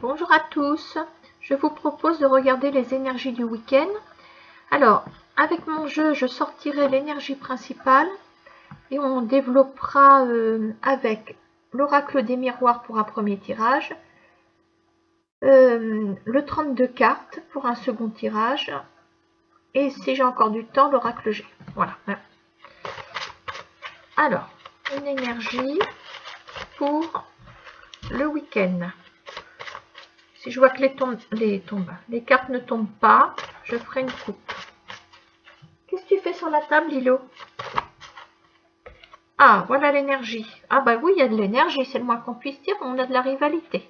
Bonjour à tous, je vous propose de regarder les énergies du week-end. Alors, avec mon jeu, je sortirai l'énergie principale et on développera avec l'oracle des miroirs pour un premier tirage, le 32 cartes pour un second tirage et si j'ai encore du temps, l'oracle G. Voilà. Alors, une énergie pour le week-end. Si je vois que les cartes ne tombent pas, je ferai une coupe. Qu'est-ce que tu fais sur la table, Lilo? Ah, voilà l'énergie. Ah bah oui, il y a de l'énergie, c'est le moins qu'on puisse dire, on a de la rivalité.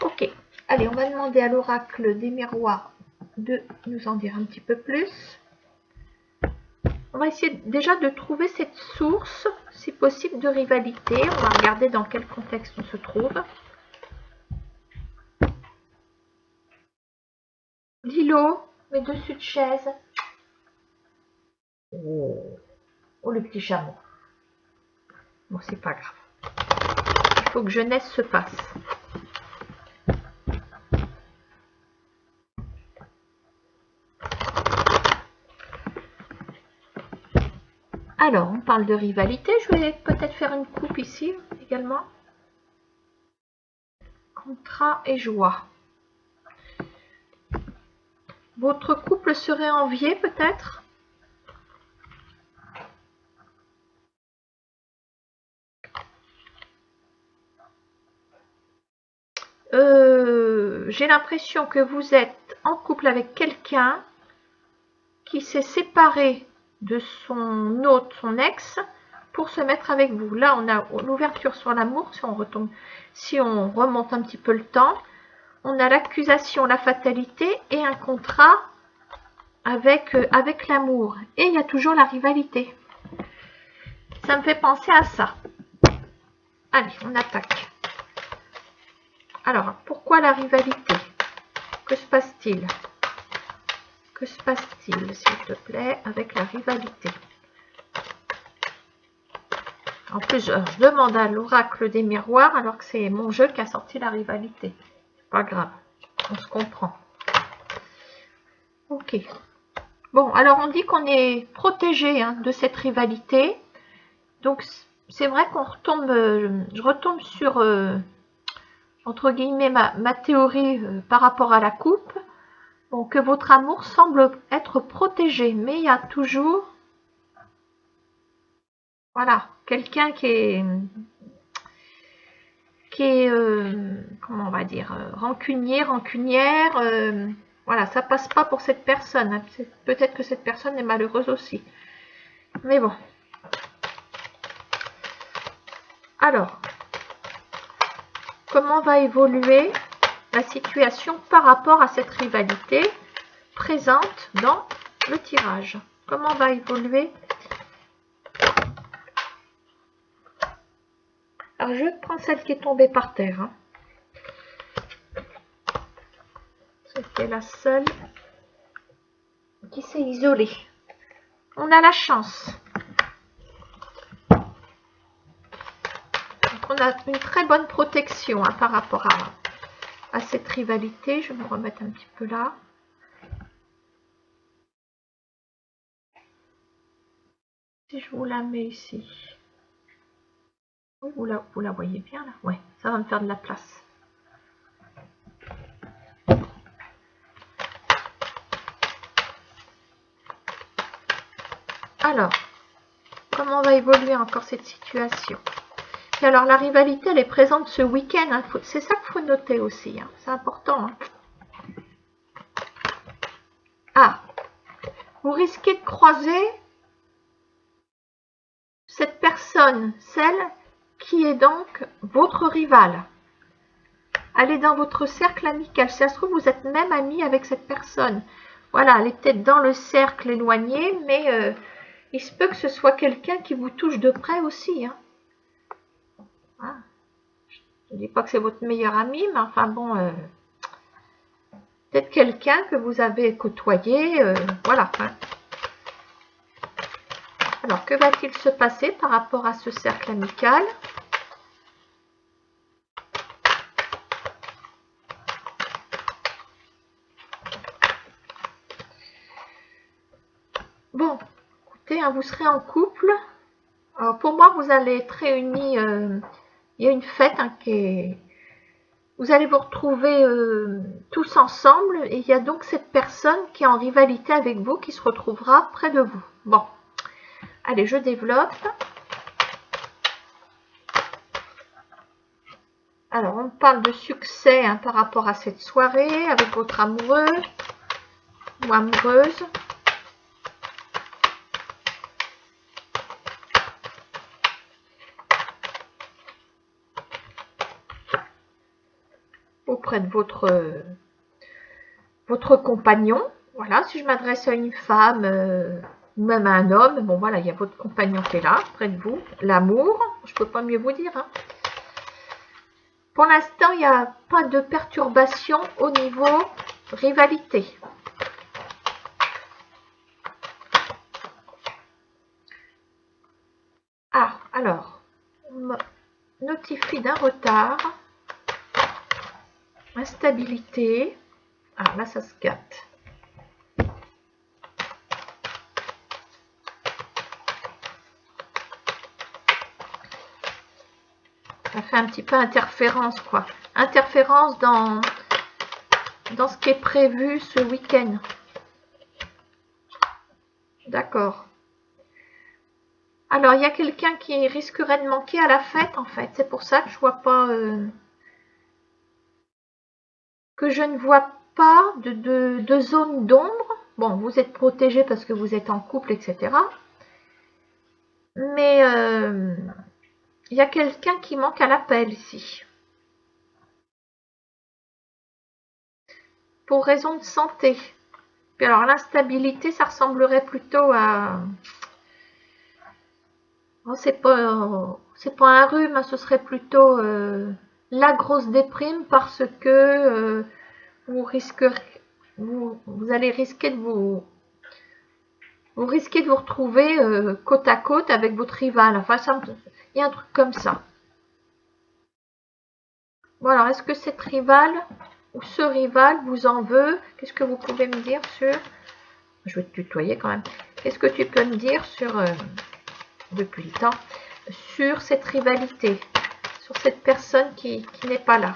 Ok, allez, on va demander à l'oracle des miroirs de nous en dire un petit peu plus. On va essayer déjà de trouver cette source, si possible, de rivalité. On va regarder dans quel contexte on se trouve. Lilo, mes dessus de chaise. Oh, le petit chameau. Bon, c'est pas grave. Il faut que jeunesse se passe. Alors, on parle de rivalité. Je vais peut-être faire une coupe ici également. Contrat et joie. Votre couple serait envié peut-être? J'ai l'impression que vous êtes en couple avec quelqu'un qui s'est séparé de son autre, son ex, pour se mettre avec vous. Là, on a l'ouverture sur l'amour, si on remonte un petit peu le temps. On a l'accusation, la fatalité et un contrat avec l'amour. Et il y a toujours la rivalité. Ça me fait penser à ça. Allez, on attaque. Alors, pourquoi la rivalité? Que se passe-t-il? Que se passe-t-il, s'il te plaît, avec la rivalité? En plus, je demande à l'oracle des miroirs, alors que c'est mon jeu qui a sorti la rivalité. C'est pas grave, on se comprend. Ok. Bon, alors on dit qu'on est protégé de cette rivalité. Donc, c'est vrai qu'on retombe, je retombe sur, entre guillemets, ma théorie par rapport à la coupe. Bon, que votre amour semble être protégé, mais il y a toujours, voilà, quelqu'un qui est comment on va dire, rancunier, rancunière. Voilà, ça passe pas pour cette personne. Peut-être que cette personne est malheureuse aussi. Mais bon. Alors, comment va évoluer la situation par rapport à cette rivalité présente dans le tirage? Comment va évoluer? Alors, je prends celle qui est tombée par terre. C'était la seule qui s'est isolée. On a la chance. Donc, on a une très bonne protection par rapport à cette rivalité. Je vais me remettre un petit peu là. Si je vous la mets ici. Oui, vous la voyez bien là? Ouais, ça va me faire de la place. Alors, comment va évoluer encore cette situation? Et alors, la rivalité, elle est présente ce week-end. C'est ça qu'il faut noter aussi. C'est important. Ah, vous risquez de croiser cette personne, celle qui est donc votre rivale. Elle est dans votre cercle amical. Si ça se trouve, vous êtes même amis avec cette personne. Voilà, elle est peut-être dans le cercle éloigné, mais il se peut que ce soit quelqu'un qui vous touche de près aussi. Ah. Je ne dis pas que c'est votre meilleur ami, mais enfin bon, peut-être quelqu'un que vous avez côtoyé, voilà. Alors, que va-t-il se passer par rapport à ce cercle amical? Bon, écoutez, hein, vous serez en couple. Alors, pour moi, vous allez être réunis. Il y a une fête hein, qui est... Vous allez vous retrouver tous ensemble et il y a donc cette personne qui est en rivalité avec vous qui se retrouvera près de vous. Bon, allez, je développe. Alors, on parle de succès hein, par rapport à cette soirée avec votre amoureux ou amoureuse. Auprès de votre compagnon. Voilà, si je m'adresse à une femme ou même à un homme, bon voilà, il y a votre compagnon qui est là, près de vous. L'amour, je peux pas mieux vous dire. Hein. Pour l'instant, il n'y a pas de perturbation au niveau rivalité. Ah, alors, on me notifie d'un retard. Instabilité. Ah, là, ça se gâte. Ça fait un petit peu interférence, quoi. Interférence dans ce qui est prévu ce week-end. D'accord. Alors, il y a quelqu'un qui risquerait de manquer à la fête, en fait. C'est pour ça que je vois pas... que je ne vois pas de zone d'ombre. Bon, vous êtes protégé parce que vous êtes en couple, etc. Mais il y a quelqu'un qui manque à l'appel ici. Pour raison de santé. Puis alors, l'instabilité, ça ressemblerait plutôt à... Oh, c'est pas un rhume, ce serait plutôt la grosse déprime parce que vous risquerez, vous allez risquer de vous retrouver côte à côte avec votre rival. Enfin, il y a un truc comme ça. Bon, alors, est-ce que cette rivale ou ce rival vous en veut? Qu'est-ce que vous pouvez me dire sur... Je vais te tutoyer quand même. Qu'est-ce que tu peux me dire sur... depuis le temps, sur cette rivalité, sur cette personne qui n'est pas là.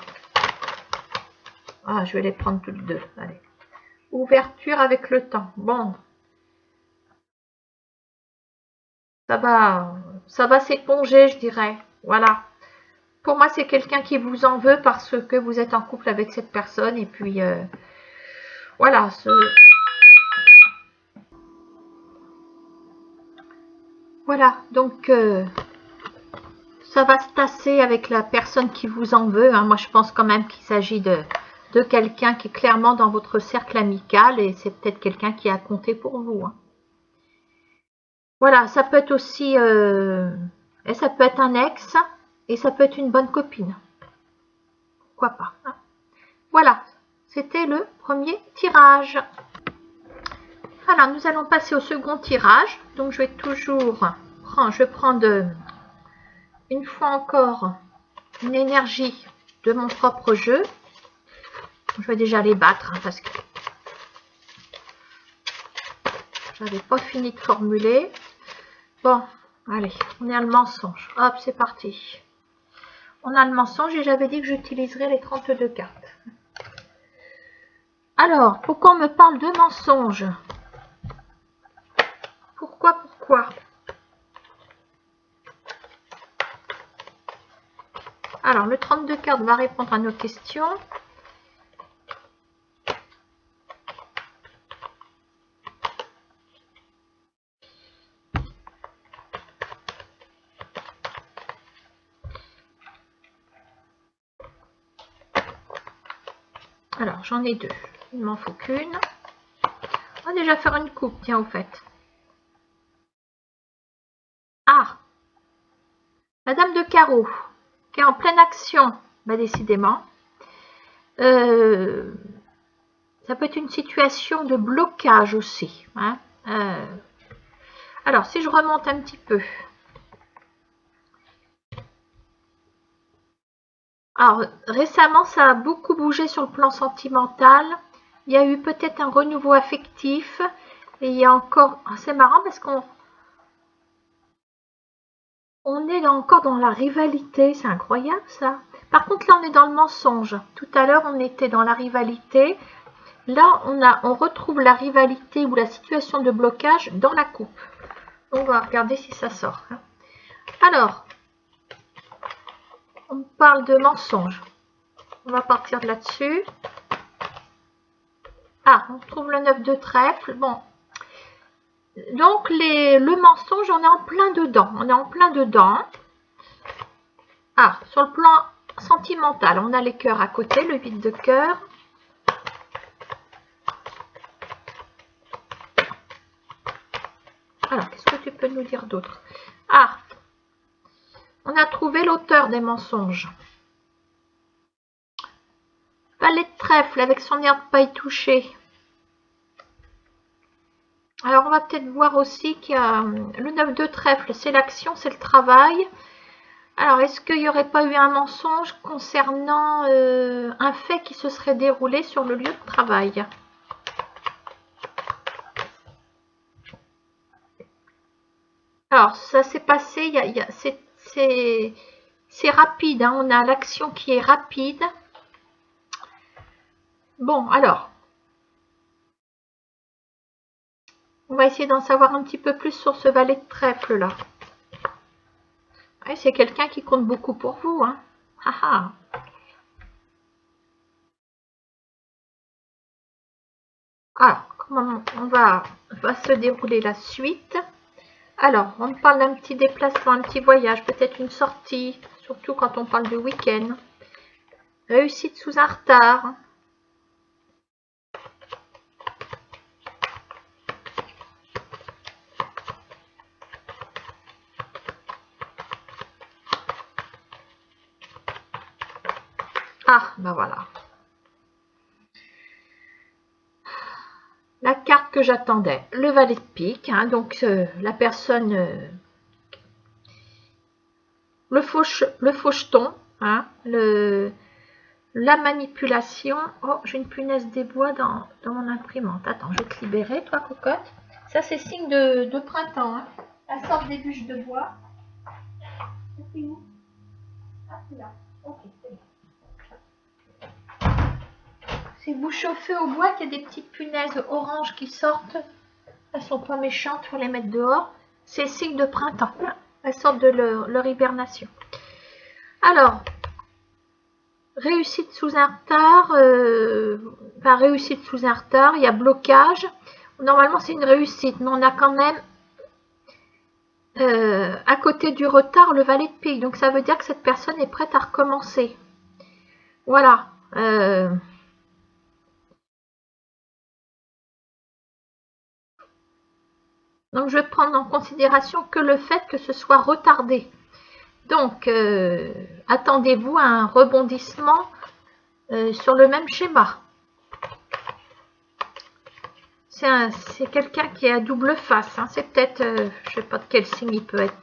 Ah, je vais les prendre toutes deux. Allez. Ouverture avec le temps. Bon. Ça va s'éponger, je dirais. Voilà. Pour moi, c'est quelqu'un qui vous en veut parce que vous êtes en couple avec cette personne. Et puis, voilà. Voilà. Donc, ça va se tasser avec la personne qui vous en veut. Hein. Moi, je pense quand même qu'il s'agit de quelqu'un qui est clairement dans votre cercle amical et c'est peut-être quelqu'un qui a compté pour vous. Hein. Voilà, ça peut être aussi... et ça peut être un ex et ça peut être une bonne copine. Pourquoi pas. Hein. Voilà, c'était le premier tirage. Alors, nous allons passer au second tirage. Donc, je vais toujours... Je vais prendre une fois encore une énergie de mon propre jeu. Je vais déjà les battre hein, parce que j'avais pas fini de formuler. Bon, allez, on est à le mensonge. Hop, c'est parti. On a le mensonge et j'avais dit que j'utiliserais les 32 cartes. Alors, pourquoi on me parle de mensonge? Pourquoi? Alors, le 32 cartes va répondre à nos questions. Alors, j'en ai deux. Il m'en faut qu'une. On va déjà faire une coupe, tiens, au fait. Ah! La dame de carreau, qui est en pleine action, bah, décidément. Ça peut être une situation de blocage aussi. Hein. Alors, si je remonte un petit peu. Alors, récemment, ça a beaucoup bougé sur le plan sentimental. Il y a eu peut-être un renouveau affectif. Et il y a encore, c'est marrant parce qu'on est encore dans la rivalité, c'est incroyable ça. Par contre là on est dans le mensonge. Tout à l'heure on était dans la rivalité. Là on retrouve la rivalité ou la situation de blocage dans la coupe. On va regarder si ça sort. Alors, on parle de mensonge. On va partir de là-dessus. Ah, on trouve le 9 de trèfle. Bon. Donc, le mensonge, on est en plein dedans. On est en plein dedans. Ah, sur le plan sentimental, on a les cœurs à côté, le 8 de cœur. Alors, qu'est-ce que tu peux nous dire d'autre? Ah, on a trouvé l'auteur des mensonges. Valet de trèfle avec son air de paille touché. Alors, on va peut-être voir aussi qu'il y a le 9 de trèfle, c'est l'action, c'est le travail. Alors, est-ce qu'il n'y aurait pas eu un mensonge concernant un fait qui se serait déroulé sur le lieu de travail? Alors, ça s'est passé, c'est rapide, hein, on a l'action qui est rapide. Bon, alors, on va essayer d'en savoir un petit peu plus sur ce valet de trèfle là. Ouais, c'est quelqu'un qui compte beaucoup pour vous, hein. Haha. Alors, comment on va se dérouler la suite? Alors, on parle d'un petit déplacement, un petit voyage, peut-être une sortie, surtout quand on parle de week-end. Réussite sous un retard. Ah, ben voilà. La carte que j'attendais, le valet de pique, hein, donc la personne, le faucheton, hein, la manipulation. Oh, j'ai une punaise des bois dans mon imprimante. Attends, je vais te libérer, toi, cocotte. Ça, c'est signe de printemps. Hein. Elle sort des bûches de bois. C'est où? Ah, c'est là. Ok, c'est bon. Si vous chauffez au bois, qu'il y a des petites punaises oranges qui sortent, elles sont pas méchantes, il faut les mettre dehors. C'est signe de printemps. Elles sortent de leur hibernation. Alors, réussite sous un retard, enfin réussite sous un retard, il y a blocage. Normalement, c'est une réussite, mais on a quand même à côté du retard le valet de pique. Donc, ça veut dire que cette personne est prête à recommencer. Voilà. Donc, je vais prendre en considération que le fait que ce soit retardé. Donc, attendez-vous à un rebondissement sur le même schéma. C'est quelqu'un qui est à double face. Hein. C'est peut-être, je ne sais pas de quel signe il peut être.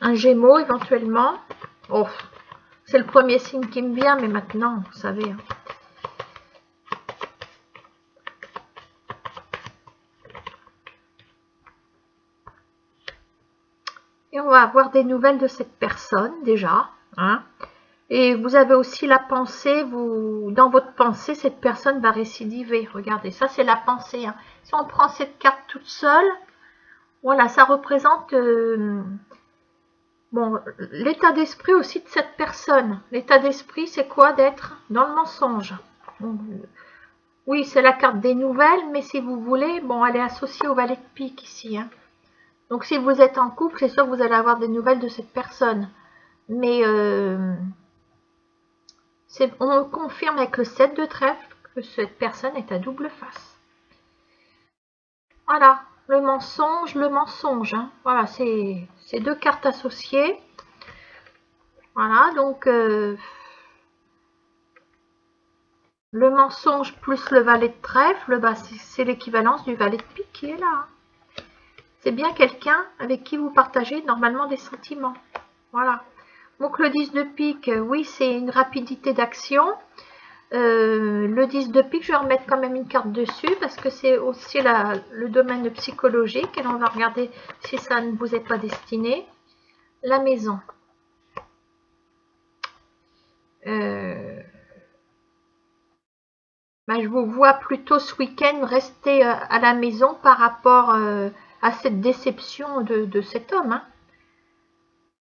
Un Gémeaux éventuellement. Oh, c'est le premier signe qui me vient, mais maintenant, vous savez. Hein. Et on va avoir des nouvelles de cette personne déjà. Hein. Et vous avez aussi la pensée, dans votre pensée, cette personne va récidiver. Regardez, ça c'est la pensée. Hein. Si on prend cette carte toute seule, voilà, ça représente bon, l'état d'esprit aussi de cette personne. L'état d'esprit, c'est quoi? D'être dans le mensonge. Oui, c'est la carte des nouvelles, mais si vous voulez, bon, elle est associée au valet de pique ici. Hein. Donc si vous êtes en couple, c'est sûr que vous allez avoir des nouvelles de cette personne. Mais on confirme avec le 7 de trèfle que cette personne est à double face. Voilà, le mensonge. Hein. Voilà, c'est deux cartes associées. Voilà, donc le mensonge plus le valet de trèfle, bah, c'est l'équivalence du valet de pique qui est là. C'est bien quelqu'un avec qui vous partagez normalement des sentiments. Voilà. Donc le 10 de pique, oui, c'est une rapidité d'action. Le 10 de pique, je vais remettre quand même une carte dessus parce que c'est aussi le domaine psychologique et on va regarder si ça ne vous est pas destiné. La maison. Je vous vois plutôt ce week-end rester à la maison par rapport à cette déception de cet homme. Hein.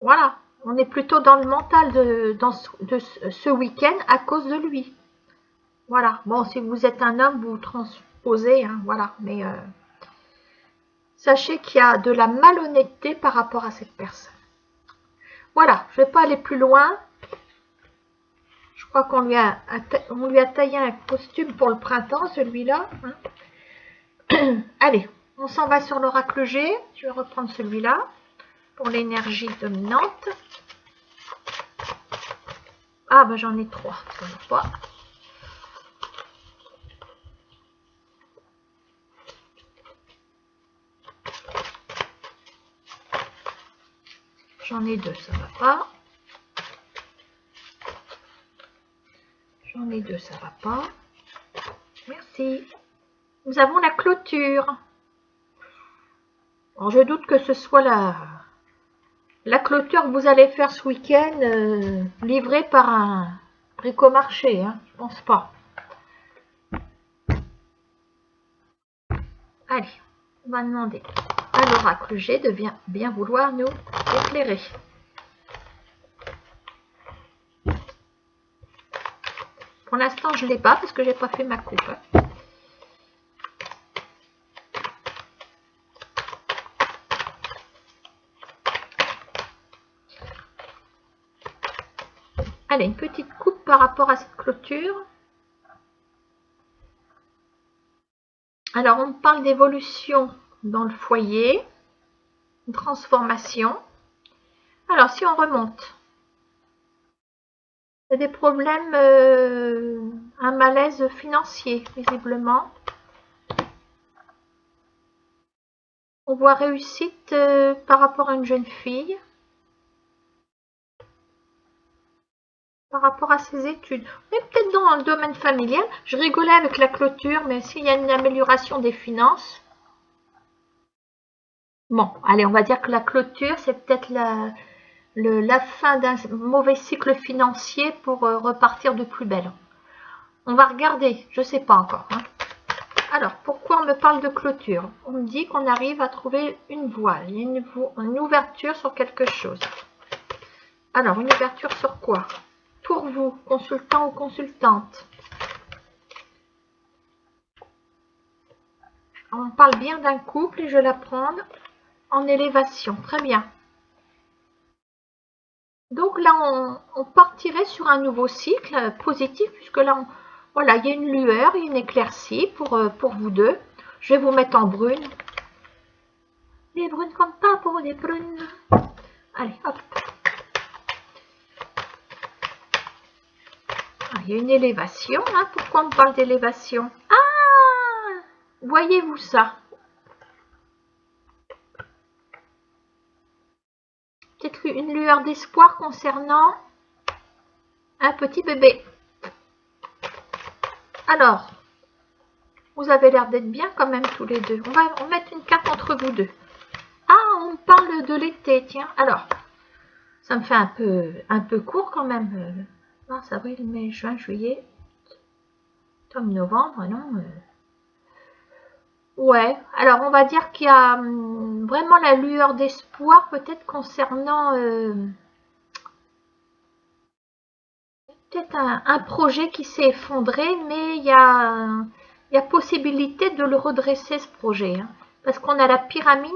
Voilà, on est plutôt dans le mental de ce week-end à cause de lui. Voilà, bon, si vous êtes un homme, vous transposez, hein, voilà, mais sachez qu'il y a de la malhonnêteté par rapport à cette personne. Voilà, je ne vais pas aller plus loin. Je crois qu'on lui a taillé un costume pour le printemps, celui-là. Hein. Allez, on s'en va sur l'oracle G. Je vais reprendre celui-là pour l'énergie dominante. Ah, ben j'en ai 3, ça va pas. J'en ai 2, ça va pas. J'en ai 2, ça va pas. Merci. Nous avons la clôture. Alors, je doute que ce soit la clôture que vous allez faire ce week-end livrée par un bricomarché. Hein, je pense pas. Allez, on va demander à l'oracle G de bien vouloir nous éclairer. Pour l'instant, je ne l'ai pas parce que j'ai pas fait ma coupe. Hein. Allez, une petite coupe par rapport à cette clôture. Alors, on parle d'évolution dans le foyer, une transformation. Alors, si on remonte, il y a des problèmes, un malaise financier, visiblement. On voit réussite par rapport à une jeune fille. Par rapport à ses études. On est peut-être dans le domaine familial. Je rigolais avec la clôture, mais s'il y a une amélioration des finances. Bon, allez, on va dire que la clôture, c'est peut-être la fin d'un mauvais cycle financier pour repartir de plus belle. On va regarder, je ne sais pas encore. Hein. Alors, pourquoi on me parle de clôture? On me dit qu'on arrive à trouver une voie, une ouverture sur quelque chose. Alors, une ouverture sur quoi? Pour vous, consultant ou consultante. On parle bien d'un couple et je vais la prendre en élévation. Très bien. Donc là, on partirait sur un nouveau cycle positif puisque là, voilà, il y a une lueur, une éclaircie pour vous deux. Je vais vous mettre en brune. Les brunes comptent pas pour les brunes. Allez, hop. Il y a une élévation. Hein. Pourquoi on parle d'élévation? Ah! Voyez-vous ça? Peut-être une lueur d'espoir concernant un petit bébé. Alors, vous avez l'air d'être bien quand même tous les deux. On va mettre une carte entre vous deux. Ah, on parle de l'été, tiens. Alors, ça me fait un peu court quand même. Mars, avril, mai, juin, juillet, octobre, novembre, non Ouais, alors on va dire qu'il y a vraiment la lueur d'espoir peut-être concernant peut-être un projet qui s'est effondré, mais il y a possibilité de le redresser ce projet. Hein, parce qu'on a la pyramide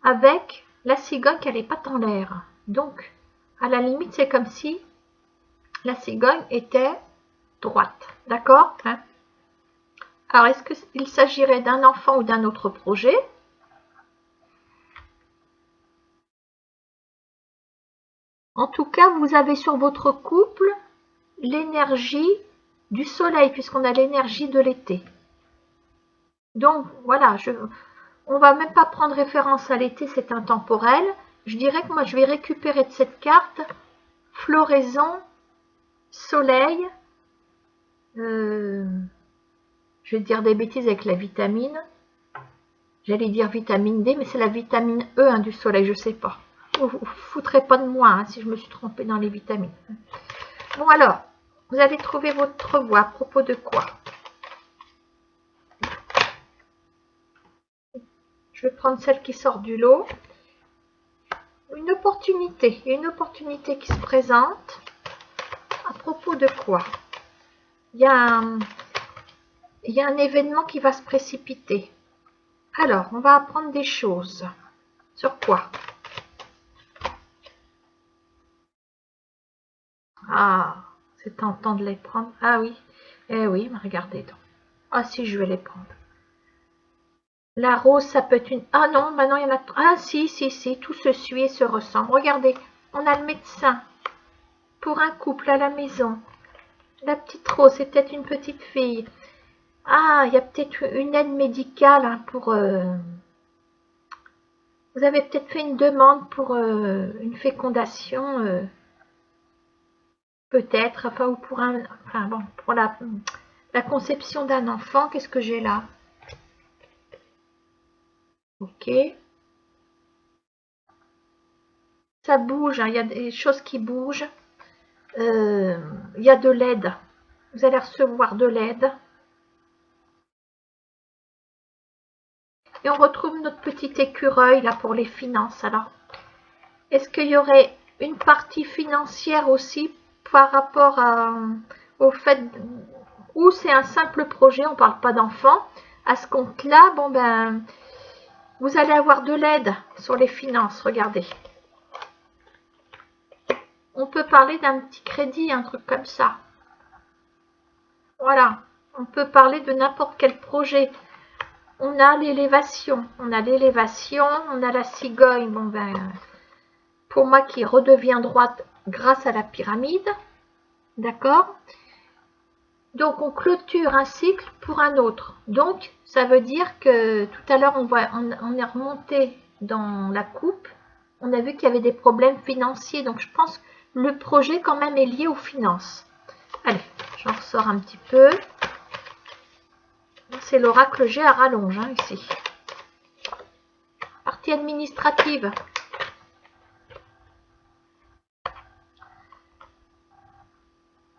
avec la cigogne qui a les pattes en l'air. Donc, à la limite, c'est comme si la cigogne était droite. D'accord hein? Alors, est-ce qu'il s'agirait d'un enfant ou d'un autre projet? En tout cas, vous avez sur votre couple l'énergie du soleil, puisqu'on a l'énergie de l'été. Donc, voilà, on ne va même pas prendre référence à l'été, c'est intemporel. Je dirais que moi, je vais récupérer de cette carte floraison, soleil, je vais dire des bêtises avec la vitamine. J'allais dire vitamine D, mais c'est la vitamine E hein, du soleil, je sais pas. Vous ne foutrez pas de moi hein, si je me suis trompée dans les vitamines. Bon alors, vous allez trouver votre voie à propos de quoi? Je vais prendre celle qui sort du lot. Une opportunité qui se présente. À propos de quoi? Il y a un événement qui va se précipiter. Alors, on va apprendre des choses. Sur quoi? Ah, c'est tentant de les prendre. Ah oui, eh oui, regardez donc. Ah si, je vais les prendre. La rose, ça peut être une... Ah non, maintenant il y en a... Ah si, tout se suit et se ressemble. Regardez, on a le médecin pour un couple à la maison. La petite rose, c'est peut-être une petite fille. Ah, il y a peut-être une aide médicale hein, pour... Vous avez peut-être fait une demande pour une fécondation, peut-être, enfin, ou pour un... Enfin bon, pour la conception d'un enfant. Qu'est-ce que j'ai là? Ok. Ça bouge, hein, il y a des choses qui bougent. Il y a de l'aide. Vous allez recevoir de l'aide. Et on retrouve notre petit écureuil là pour les finances. Alors, est-ce qu'il y aurait une partie financière aussi par rapport au fait où c'est un simple projet, on ne parle pas d'enfant. À ce compte-là, bon ben, vous allez avoir de l'aide sur les finances. Regardez. On peut parler d'un petit crédit, un truc comme ça. Voilà. On peut parler de n'importe quel projet. On a l'élévation. On a la cigogne. Bon ben, pour moi qui redevient droite grâce à la pyramide. D'accord? Donc on clôture un cycle pour un autre. Donc ça veut dire que tout à l'heure on est remonté dans la coupe. On a vu qu'il y avait des problèmes financiers. Donc je pense que le projet quand même est lié aux finances. Allez, j'en ressors un petit peu. C'est l'oracle G à rallonge hein, ici. Partie administrative.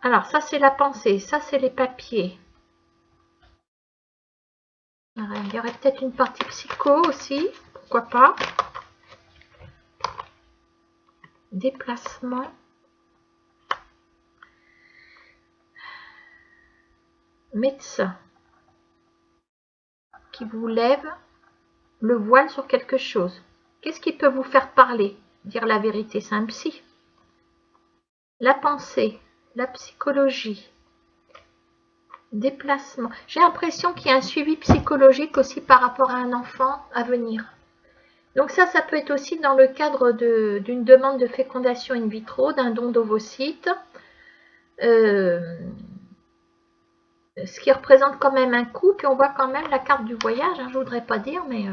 Alors ça c'est la pensée, ça c'est les papiers. Il y aurait peut-être une partie psycho aussi, pourquoi pas. Déplacement. Médecin. Qui vous lève le voile sur quelque chose. Qu'est-ce qui peut vous faire parler? Dire la vérité, c'est un psy. La pensée, la psychologie. Déplacement. J'ai l'impression qu'il y a un suivi psychologique aussi par rapport à un enfant à venir. Donc ça peut être aussi dans le cadre d'une demande de fécondation in vitro, d'un don d'ovocytes, ce qui représente quand même un coût, puis on voit quand même la carte du voyage, hein, je ne voudrais pas dire, mais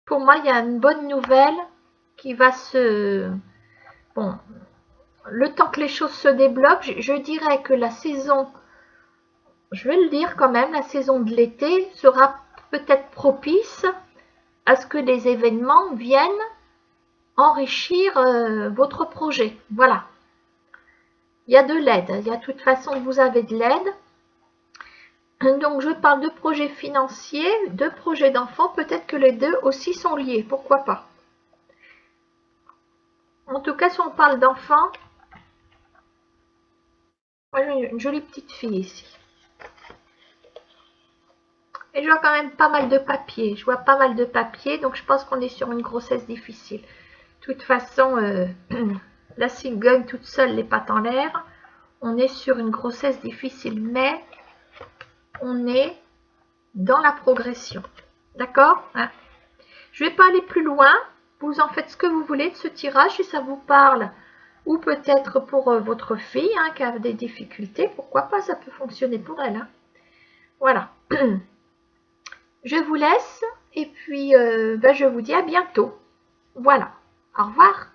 pour moi, il y a une bonne nouvelle qui va se... Bon, le temps que les choses se débloquent, je dirais que la saison, je vais le dire quand même, la saison de l'été sera peut-être propice à ce que les événements viennent enrichir votre projet. Voilà. Il y a de l'aide. Il y a de toute façon, vous avez de l'aide. Donc, je parle de projets financiers, de projets d'enfants. Peut-être que les deux aussi sont liés. Pourquoi pas? En tout cas, si on parle d'enfants, une jolie petite fille ici. Et je vois quand même pas mal de papier. Je vois pas mal de papier, donc je pense qu'on est sur une grossesse difficile. De toute façon, la cigogne toute seule, les pattes en l'air. On est sur une grossesse difficile, mais on est dans la progression. D'accord hein? Je ne vais pas aller plus loin. Vous en faites ce que vous voulez de ce tirage, si ça vous parle. Ou peut-être pour votre fille hein, qui a des difficultés. Pourquoi pas, ça peut fonctionner pour elle. Hein. Voilà. Je vous laisse et puis je vous dis à bientôt. Voilà. Au revoir.